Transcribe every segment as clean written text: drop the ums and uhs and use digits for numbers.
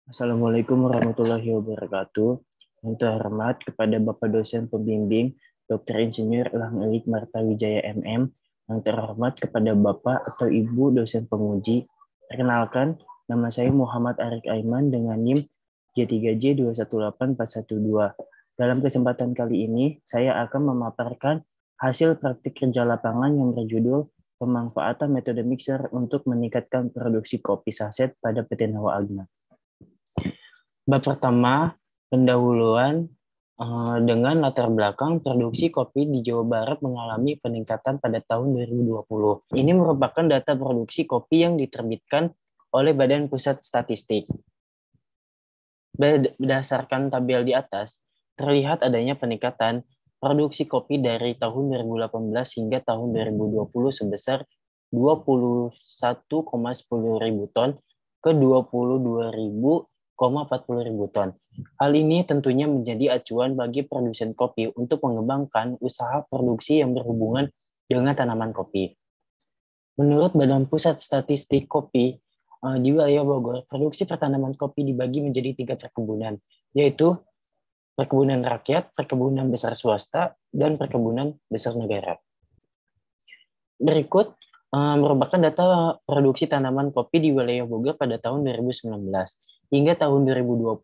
Assalamualaikum warahmatullahi wabarakatuh. Yang terhormat kepada Bapak dosen pembimbing Dr. Insinyur Elang Elik Martawijaya MM, yang terhormat kepada Bapak atau Ibu dosen penguji. Perkenalkan, nama saya Muhammad Arik Aiman dengan NIM J3J218412. Dalam kesempatan kali ini, saya akan memaparkan hasil praktik kerja lapangan yang berjudul pemanfaatan metode mixer untuk meningkatkan produksi kopi saset pada PT Nawa Agna. Bab pertama, pendahuluan dengan latar belakang produksi kopi di Jawa Barat mengalami peningkatan pada tahun 2020. Ini merupakan data produksi kopi yang diterbitkan oleh Badan Pusat Statistik. Berdasarkan tabel di atas, terlihat adanya peningkatan produksi kopi dari tahun 2018 hingga tahun 2020 sebesar 21,10 ribu ton ke 22.040 ribu ton. Hal ini tentunya menjadi acuan bagi produsen kopi untuk mengembangkan usaha produksi yang berhubungan dengan tanaman kopi. Menurut Badan Pusat Statistik Kopi di wilayah Bogor, produksi pertanaman kopi dibagi menjadi 3 perkebunan, yaitu perkebunan rakyat, perkebunan besar swasta, dan perkebunan besar negara. Berikut merupakan data produksi tanaman kopi di wilayah Bogor pada tahun 2019. Hingga tahun 2020,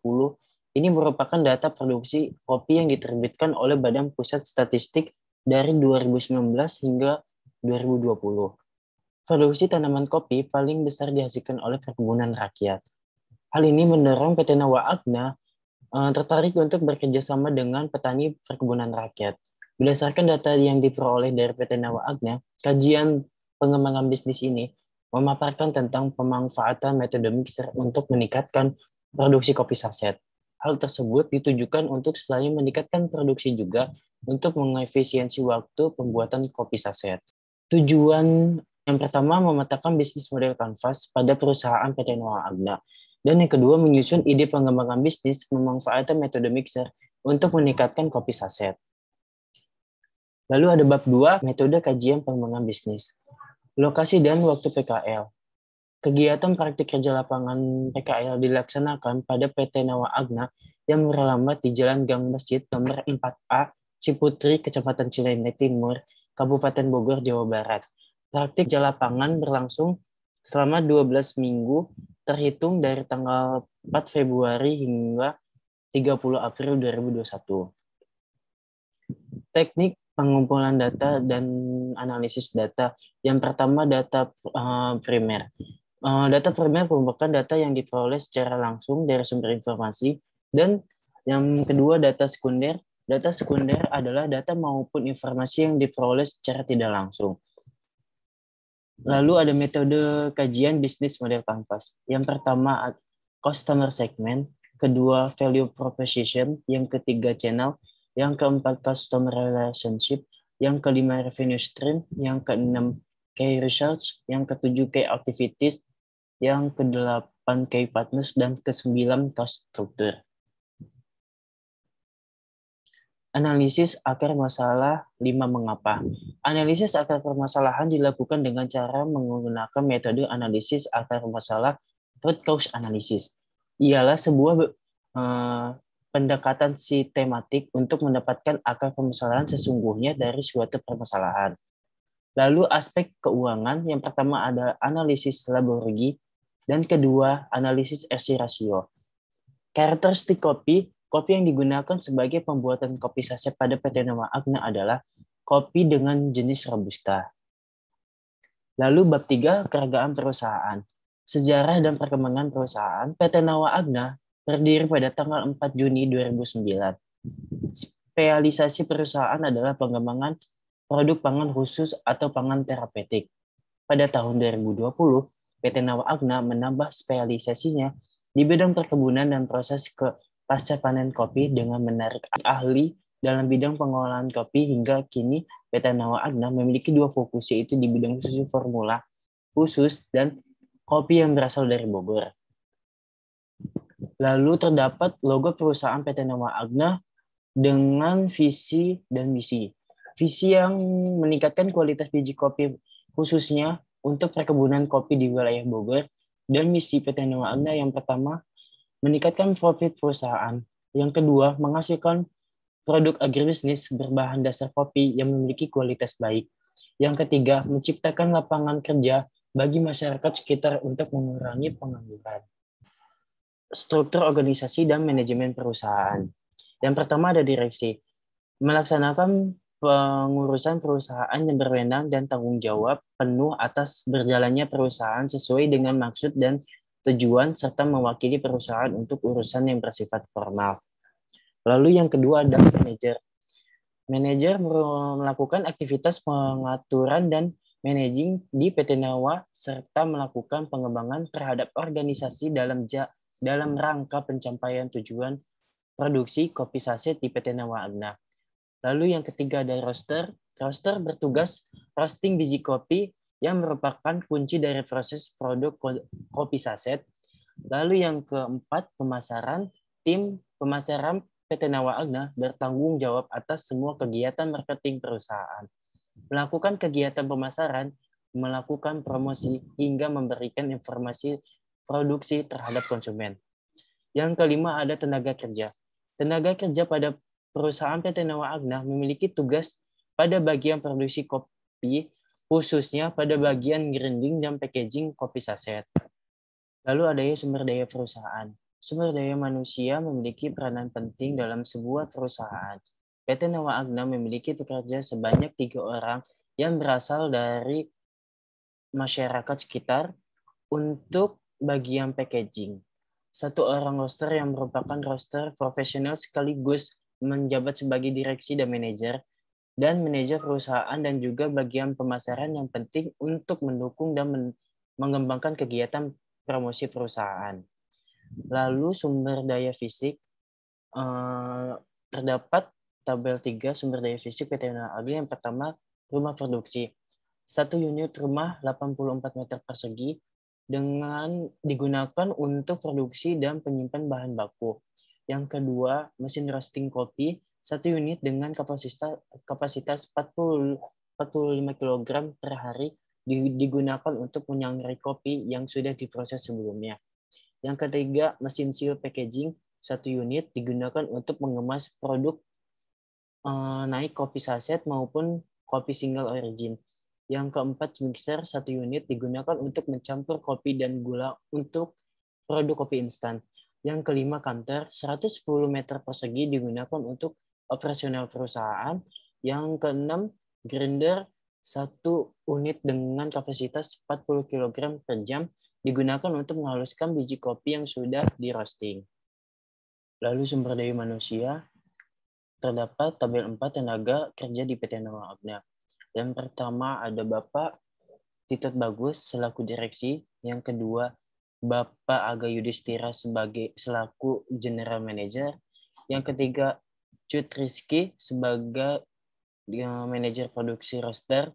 ini merupakan data produksi kopi yang diterbitkan oleh Badan Pusat Statistik dari 2019 hingga 2020. Produksi tanaman kopi paling besar dihasilkan oleh perkebunan rakyat. Hal ini mendorong PT Nawa Agna tertarik untuk bekerja sama dengan petani perkebunan rakyat. Berdasarkan data yang diperoleh dari PT Nawa Agna, kajian pengembangan bisnis ini memaparkan tentang pemanfaatan metode mixer untuk meningkatkan produksi kopi saset. Hal tersebut ditujukan untuk selain meningkatkan produksi juga untuk mengefisiensi waktu pembuatan kopi saset. Tujuan yang pertama memetakan bisnis model kanvas pada perusahaan PT Nawa Agna. Dan yang kedua menyusun ide pengembangan bisnis memanfaatkan metode mixer untuk meningkatkan kopi saset. Lalu ada bab 2, metode kajian pengembangan bisnis. Lokasi dan waktu PKL. Kegiatan praktik kerja lapangan PKL dilaksanakan pada PT Nawa Agna yang beralamat di Jalan Gang Masjid nomor 4A, Ciputri, Kecamatan Cilenyi Timur, Kabupaten Bogor, Jawa Barat. Praktik kerja lapangan berlangsung selama 12 minggu terhitung dari tanggal 4 Februari hingga 30 April 2021. Teknik pengumpulan data dan analisis data. Yang pertama, data primer. Data primer merupakan data yang diperoleh secara langsung dari sumber informasi. Dan yang kedua, data sekunder. Data sekunder adalah data maupun informasi yang diperoleh secara tidak langsung. Lalu ada metode kajian bisnis model kanvas. Yang pertama, customer segment. Kedua, value proposition. Yang ketiga, channel. Yang keempat, customer relationship. Yang kelima, revenue stream. Yang keenam, key research. Yang ketujuh, key activities. Yang kedelapan, key partners. Dan kesembilan, cost structure. Analisis akar masalah 5 mengapa. Analisis akar permasalahan dilakukan dengan cara menggunakan metode analisis akar masalah root cause analysis. Ialah sebuah pendekatan sistematik untuk mendapatkan akar permasalahan sesungguhnya dari suatu permasalahan. Lalu aspek keuangan, yang pertama ada analisis laba rugi, dan kedua analisis RC ratio. Karakteristik kopi yang digunakan sebagai pembuatan kopi saset pada PT Nawa Agna adalah kopi dengan jenis Robusta. Lalu bab 3, keragaman perusahaan. Sejarah dan perkembangan perusahaan. PT Nawa Agna berdiri pada tanggal 4 Juni 2009. Spesialisasi perusahaan adalah pengembangan produk pangan khusus atau pangan terapeutik. Pada tahun 2020, PT Nawa Agna menambah spesialisasinya di bidang perkebunan dan proses pasca panen kopi dengan menarik ahli dalam bidang pengolahan kopi. Hingga kini PT Nawa Agna memiliki 2 fokus, yaitu di bidang susu formula khusus dan kopi yang berasal dari Bogor. Lalu terdapat logo perusahaan PT Nawa Agna dengan visi dan misi. Visi yang meningkatkan kualitas biji kopi khususnya untuk perkebunan kopi di wilayah Bogor, dan misi PT Nawa Agna yang pertama meningkatkan profit perusahaan. Yang kedua, menghasilkan produk agribisnis berbahan dasar kopi yang memiliki kualitas baik. Yang ketiga, menciptakan lapangan kerja bagi masyarakat sekitar untuk mengurangi pengangguran. Struktur organisasi dan manajemen perusahaan. Yang pertama ada direksi. Melaksanakan pengurusan perusahaan yang berwenang dan tanggung jawab penuh atas berjalannya perusahaan sesuai dengan maksud dan tujuan serta mewakili perusahaan untuk urusan yang bersifat formal. Lalu yang kedua ada manajer. Manajer melakukan aktivitas pengaturan dan managing di PT Nawa serta melakukan pengembangan terhadap organisasi dalam rangka pencapaian tujuan produksi kopi saset di PT Nawa Agna. Lalu yang ketiga ada roaster. Roaster bertugas roasting biji kopi yang merupakan kunci dari proses produk kopi saset. Lalu yang keempat pemasaran. Tim pemasaran PT Nawa Agna bertanggung jawab atas semua kegiatan marketing perusahaan. Melakukan kegiatan pemasaran, melakukan promosi, hingga memberikan informasi produksi terhadap konsumen. Yang kelima ada tenaga kerja. Tenaga kerja pada perusahaan PT Nawa Agna memiliki tugas pada bagian produksi kopi, khususnya pada bagian grinding dan packaging kopi saset. Lalu ada sumber daya perusahaan. Sumber daya manusia memiliki peranan penting dalam sebuah perusahaan. PT Nawa Agna memiliki pekerja sebanyak 3 orang yang berasal dari masyarakat sekitar untuk bagian packaging. 1 orang roaster yang merupakan roaster profesional sekaligus menjabat sebagai direksi dan manajer perusahaan dan juga bagian pemasaran yang penting untuk mendukung dan mengembangkan kegiatan promosi perusahaan. Lalu sumber daya fisik, terdapat tabel 3 sumber daya fisik PT Nawa Agna. Yang pertama, rumah produksi. 1 unit rumah 84 meter persegi dengan digunakan untuk produksi dan penyimpan bahan baku. Yang kedua, mesin roasting kopi, 1 unit dengan kapasitas 45 kg per hari digunakan untuk menyangrai kopi yang sudah diproses sebelumnya. Yang ketiga, mesin seal packaging, 1 unit digunakan untuk mengemas produk naik kopi saset maupun kopi single origin. Yang keempat, mixer 1 unit digunakan untuk mencampur kopi dan gula untuk produk kopi instan. Yang kelima, kantor 110 meter persegi digunakan untuk operasional perusahaan. Yang keenam, grinder 1 unit dengan kapasitas 40 kg per jam digunakan untuk menghaluskan biji kopi yang sudah di roasting. Lalu sumber daya manusia, terdapat tabel 4 tenaga kerja di PT Nawa Agna. Yang pertama ada Bapak Titot Bagus selaku direksi. Yang kedua, Bapak Aga Yudhistira selaku general manager. Yang ketiga, Cut Rizky sebagai manajer produksi roaster.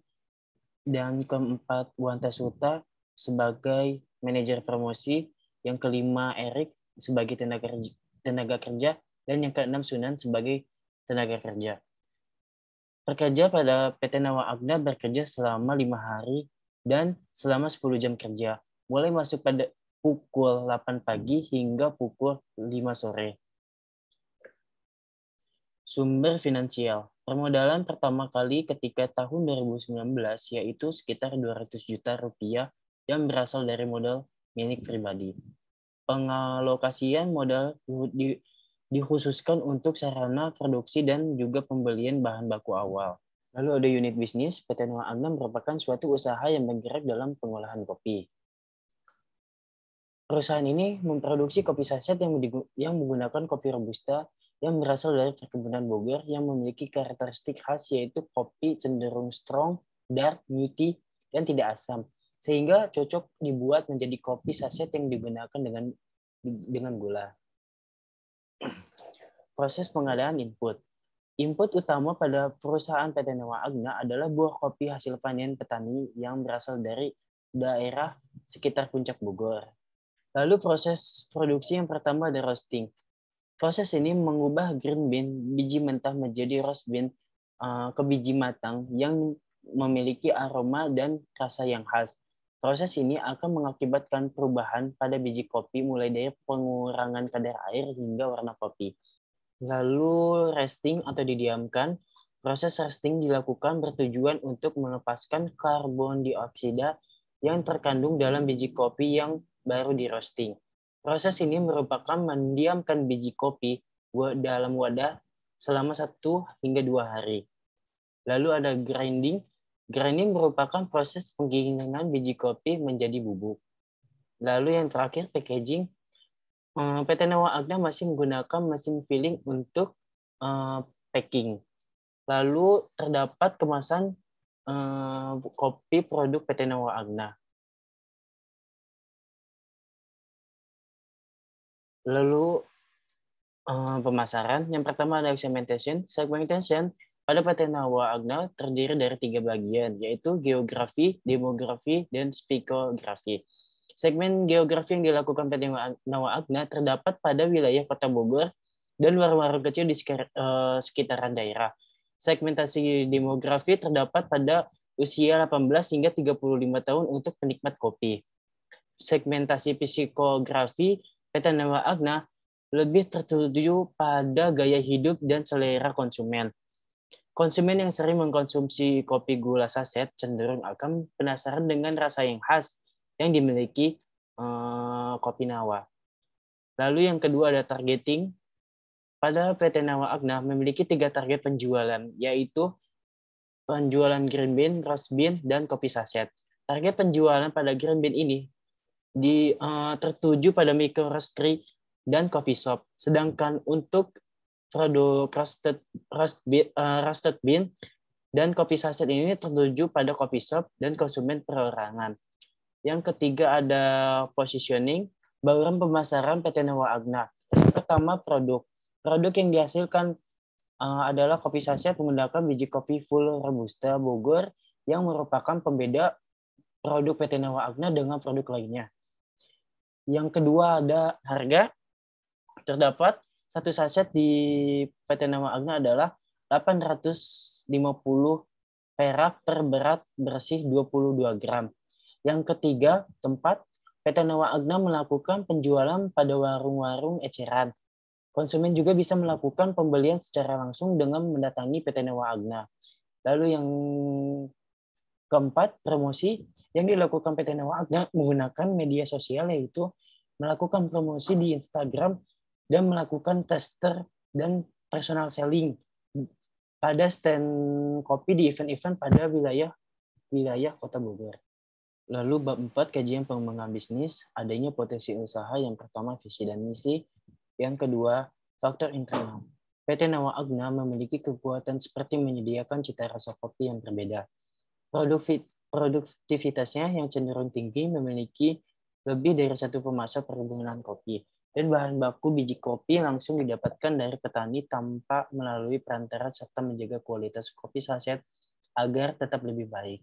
Dan keempat, Wanta Suta sebagai manajer promosi. Yang kelima, Erik sebagai tenaga kerja. Dan yang keenam, Sunan sebagai tenaga kerja. Pekerja pada PT Nawa Agna bekerja selama 5 hari dan selama 10 jam kerja, mulai masuk pada pukul 8 pagi hingga pukul 5 sore. Sumber finansial. Permodalan pertama kali ketika tahun 2019 yaitu sekitar 200 juta rupiah yang berasal dari modal milik pribadi. Pengalokasian modal dikhususkan untuk sarana produksi dan juga pembelian bahan baku awal. Lalu ada unit bisnis. PT Nawa Agna merupakan suatu usaha yang bergerak dalam pengolahan kopi. Perusahaan ini memproduksi kopi saset yang menggunakan kopi robusta yang berasal dari perkebunan Bogor yang memiliki karakteristik khas yaitu kopi cenderung strong, dark, nutty, dan tidak asam, sehingga cocok dibuat menjadi kopi saset yang digunakan dengan gula. Proses pengadaan input. Input utama pada perusahaan PT Nawa Agna adalah buah kopi hasil panen petani yang berasal dari daerah sekitar Puncak Bogor. Lalu proses produksi yang pertama ada roasting. Proses ini mengubah green bean, biji mentah menjadi roast bean ke biji matang yang memiliki aroma dan rasa yang khas. Proses ini akan mengakibatkan perubahan pada biji kopi mulai dari pengurangan kadar air hingga warna kopi. Lalu resting atau didiamkan. Proses resting dilakukan bertujuan untuk melepaskan karbon dioksida yang terkandung dalam biji kopi yang baru di roasting. Proses ini merupakan mendiamkan biji kopi dalam wadah selama 1 hingga 2 hari. Lalu ada grinding. Grinding merupakan proses penggilingan biji kopi menjadi bubuk. Lalu yang terakhir packaging. PT Nawa Agna masih menggunakan mesin filling untuk packing. Lalu terdapat kemasan kopi produk PT Nawa Agna. Lalu pemasaran. Yang pertama ada segmentation. Segmentation pada PT Nawa Agna terdiri dari 3 bagian, yaitu geografi, demografi, dan spikografi. Segmen geografi yang dilakukan PT Nawa Agna terdapat pada wilayah Kota Bogor dan warung-warung kecil di sekitaran daerah. Segmentasi demografi terdapat pada usia 18 hingga 35 tahun untuk penikmat kopi. Segmentasi psikografi PT Nawa Agna lebih tertuju pada gaya hidup dan selera konsumen. Konsumen yang sering mengkonsumsi kopi gula saset cenderung akan penasaran dengan rasa yang khas yang dimiliki kopi Nawa. Lalu yang kedua ada targeting. Pada PT Nawa Agna memiliki 3 target penjualan, yaitu penjualan green bean, roast bean, dan kopi saset. Target penjualan pada green bean ini tertuju pada micro roastery dan coffee shop. Sedangkan untuk produk roasted bean dan kopi saset ini tertuju pada coffee shop dan konsumen perorangan. Yang ketiga ada positioning, bauran pemasaran PT Nawa Agna. Pertama produk. Produk yang dihasilkan adalah kopi saset menggunakan biji kopi full robusta Bogor yang merupakan pembeda produk PT Nawa Agna dengan produk lainnya. Yang kedua ada harga. Terdapat satu saset di PT Nawa Agna adalah 850 perak per berat bersih 22 gram. Yang ketiga, tempat. PT Nawa Agna melakukan penjualan pada warung-warung eceran. Konsumen juga bisa melakukan pembelian secara langsung dengan mendatangi PT Nawa Agna. Lalu yang keempat, promosi yang dilakukan PT Nawa Agna menggunakan media sosial, yaitu melakukan promosi di Instagram dan melakukan tester dan personal selling pada stand kopi di event-event pada wilayah Kota Bogor. Lalu bab 4, kajian pengembangan bisnis, adanya potensi usaha. Yang pertama, visi dan misi. Yang kedua, faktor internal. PT Nawa Agna memiliki kekuatan seperti menyediakan cita rasa kopi yang berbeda. Produktivitasnya yang cenderung tinggi, memiliki lebih dari satu pemasok perkebunan kopi, dan bahan baku biji kopi langsung didapatkan dari petani tanpa melalui perantara, serta menjaga kualitas kopi saset agar tetap lebih baik.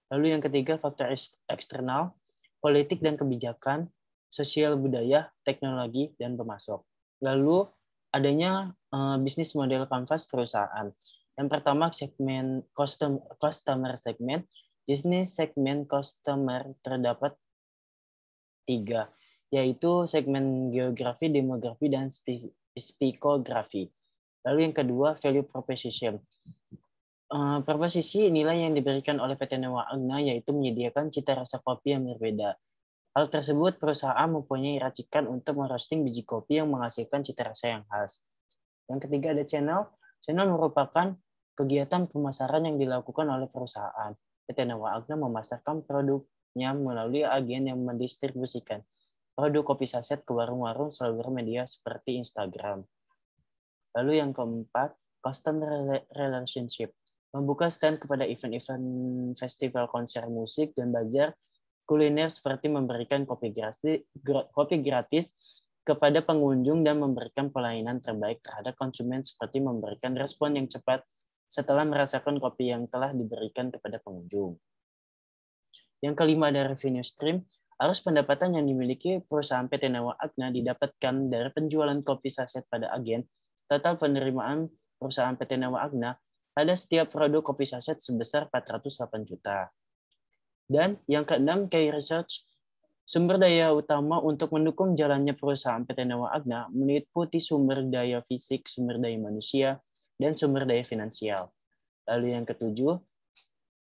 Lalu yang ketiga, faktor eksternal, politik dan kebijakan, sosial budaya, teknologi, dan pemasok. Lalu adanya bisnis model kanvas perusahaan. Yang pertama, segmen customer segment. Bisnis segmen customer terdapat 3, yaitu segmen geografi, demografi, dan spikografi. Lalu yang kedua, value proposition. Proposisi nilai yang diberikan oleh PT Nawa Agna yaitu menyediakan cita rasa kopi yang berbeda. Hal tersebut, perusahaan mempunyai racikan untuk merosting biji kopi yang menghasilkan cita rasa yang khas. Yang ketiga ada channel. Channel merupakan kegiatan pemasaran yang dilakukan oleh perusahaan. PT Nawa Agna memasarkan produknya melalui agen yang mendistribusikan produk kopi saset ke warung-warung saluran media seperti Instagram. Lalu yang keempat, customer relationship. Membuka stand kepada event-event festival, konser musik, dan bazar kuliner seperti memberikan kopi gratis kepada pengunjung dan memberikan pelayanan terbaik terhadap konsumen seperti memberikan respon yang cepat setelah merasakan kopi yang telah diberikan kepada pengunjung. Yang kelima ada revenue stream. Arus pendapatan yang dimiliki perusahaan PT Nawa Agna didapatkan dari penjualan kopi saset pada agen. Total penerimaan perusahaan PT Nawa Agna pada setiap produk kopi saset sebesar 408 juta. Dan yang keenam, key research. Sumber daya utama untuk mendukung jalannya perusahaan PT Nawa Agna meliputi sumber daya fisik, sumber daya manusia, dan sumber daya finansial. Lalu yang ketujuh,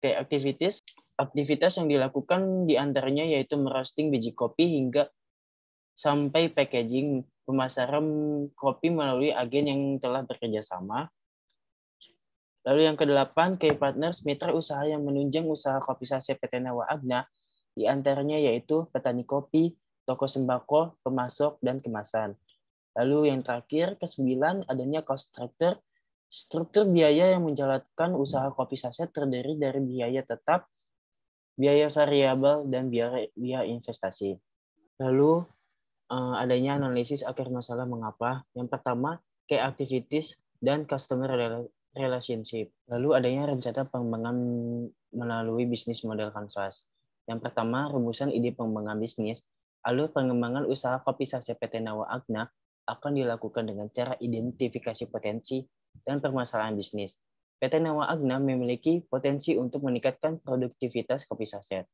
key activities. Aktivitas yang dilakukan diantaranya yaitu merosting biji kopi hingga sampai packaging, pemasaran kopi melalui agen yang telah bekerja sama. Lalu yang kedelapan, key partners, mitra usaha yang menunjang usaha kopi saset PT Nawa Agna, di antaranya yaitu petani kopi, toko sembako, pemasok, dan kemasan. Lalu yang terakhir, kesembilan, adanya cost structure. Struktur biaya yang menjalankan usaha kopi saset terdiri dari biaya tetap, biaya variabel, dan biaya investasi. Lalu adanya analisis akar masalah mengapa. Yang pertama, key activities dan customer relationship. Lalu adanya rencana pengembangan melalui bisnis model kanvas. Yang pertama, rumusan ide pengembangan bisnis. Alur pengembangan usaha kopi saset PT Nawa Agna akan dilakukan dengan cara identifikasi potensi dan permasalahan bisnis. PT Nawa Agna memiliki potensi untuk meningkatkan produktivitas kopi saset.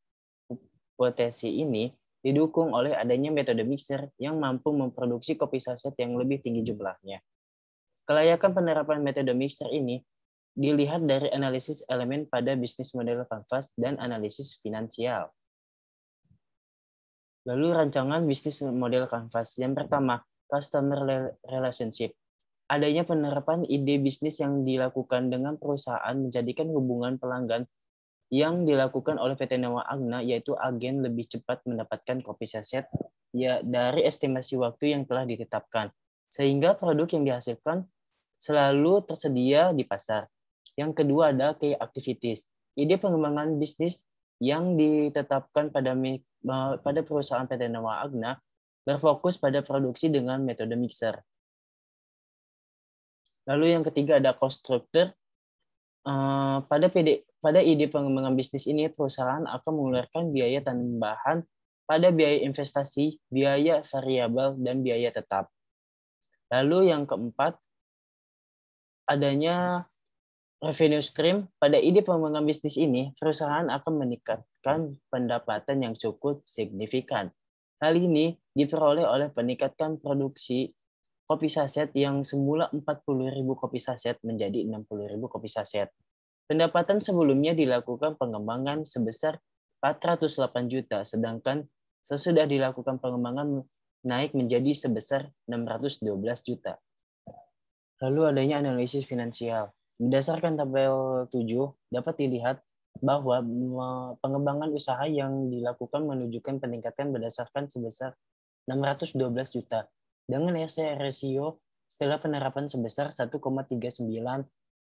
Potensi ini didukung oleh adanya metode mixer yang mampu memproduksi kopi saset yang lebih tinggi jumlahnya. Kelayakan penerapan metode mixer ini dilihat dari analisis elemen pada bisnis model kanvas dan analisis finansial. Lalu rancangan bisnis model kanvas. Yang pertama, customer relationship. Adanya penerapan ide bisnis yang dilakukan dengan perusahaan menjadikan hubungan pelanggan yang dilakukan oleh PT Nawa Agna, yaitu agen lebih cepat mendapatkan kopi saset ya dari estimasi waktu yang telah ditetapkan, sehingga produk yang dihasilkan selalu tersedia di pasar. Yang kedua ada key activities. Ide pengembangan bisnis yang ditetapkan pada perusahaan PT Nawa Agna berfokus pada produksi dengan metode mixer. Lalu yang ketiga ada cost structure. Pada ide pengembangan bisnis ini, perusahaan akan mengeluarkan biaya tambahan pada biaya investasi, biaya variabel, dan biaya tetap. Lalu yang keempat, adanya revenue stream. Pada ide pengembangan bisnis ini, perusahaan akan meningkatkan pendapatan yang cukup signifikan. Hal ini diperoleh oleh peningkatan produksi kopi saset yang semula 40.000 kopi saset menjadi 60.000 kopi saset. Pendapatan sebelumnya dilakukan pengembangan sebesar 408 juta, sedangkan sesudah dilakukan pengembangan naik menjadi sebesar 612 juta. Lalu adanya analisis finansial. Berdasarkan tabel 7, dapat dilihat bahwa pengembangan usaha yang dilakukan menunjukkan peningkatan berdasarkan sebesar 612 juta, dengan ratio setelah penerapan sebesar 1,39,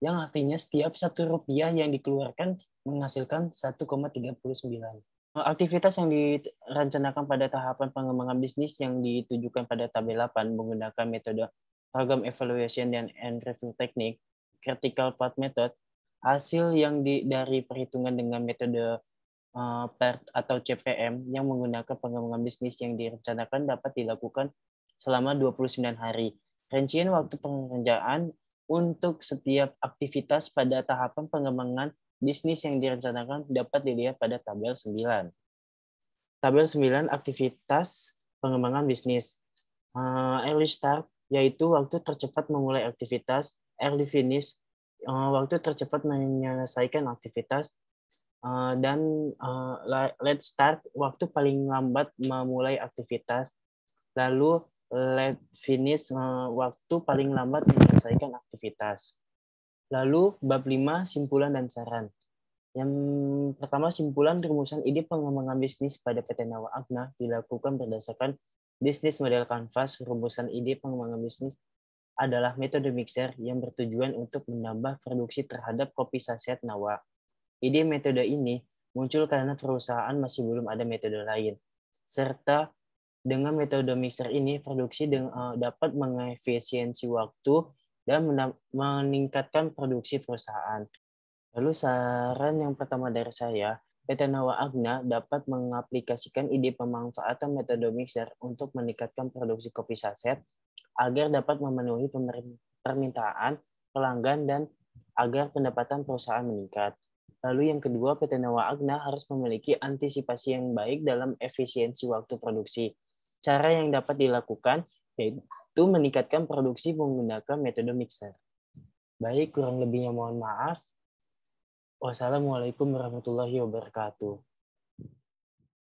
yang artinya setiap Rp1 yang dikeluarkan menghasilkan 1,39. Aktivitas yang direncanakan pada tahapan pengembangan bisnis yang ditujukan pada tabel 8 menggunakan metode program evaluation and review teknik, critical path method. Hasil yang dari perhitungan dengan metode PERT atau CPM yang menggunakan pengembangan bisnis yang direncanakan dapat dilakukan selama 29 hari. Rincian waktu pengerjaan untuk setiap aktivitas pada tahapan pengembangan bisnis yang direncanakan dapat dilihat pada tabel 9. Tabel 9, aktivitas pengembangan bisnis. Early start, yaitu waktu tercepat memulai aktivitas. Early finish, waktu tercepat menyelesaikan aktivitas. Dan late start, waktu paling lambat memulai aktivitas. Lalu late finish, waktu paling lambat menyelesaikan aktivitas. Lalu bab 5, simpulan dan saran. Yang pertama, simpulan rumusan ide pengembangan bisnis pada PT Nawa Agna dilakukan berdasarkan bisnis model kanvas. Rumusan ide pengembangan bisnis adalah metode mixer yang bertujuan untuk menambah produksi terhadap kopi saset Nawa. Ide metode ini muncul karena perusahaan masih belum ada metode lain, serta dengan metode mixer ini produksi dapat mengefisiensi waktu dan meningkatkan produksi perusahaan. Lalu saran yang pertama dari saya, PT Nawa Agna dapat mengaplikasikan ide pemanfaatan metode mixer untuk meningkatkan produksi kopi saset agar dapat memenuhi permintaan pelanggan dan agar pendapatan perusahaan meningkat. Lalu yang kedua, PT Nawa Agna harus memiliki antisipasi yang baik dalam efisiensi waktu produksi. Cara yang dapat dilakukan yaitu meningkatkan produksi menggunakan metode mixer. Baik, kurang lebihnya mohon maaf. Wassalamualaikum warahmatullahi wabarakatuh.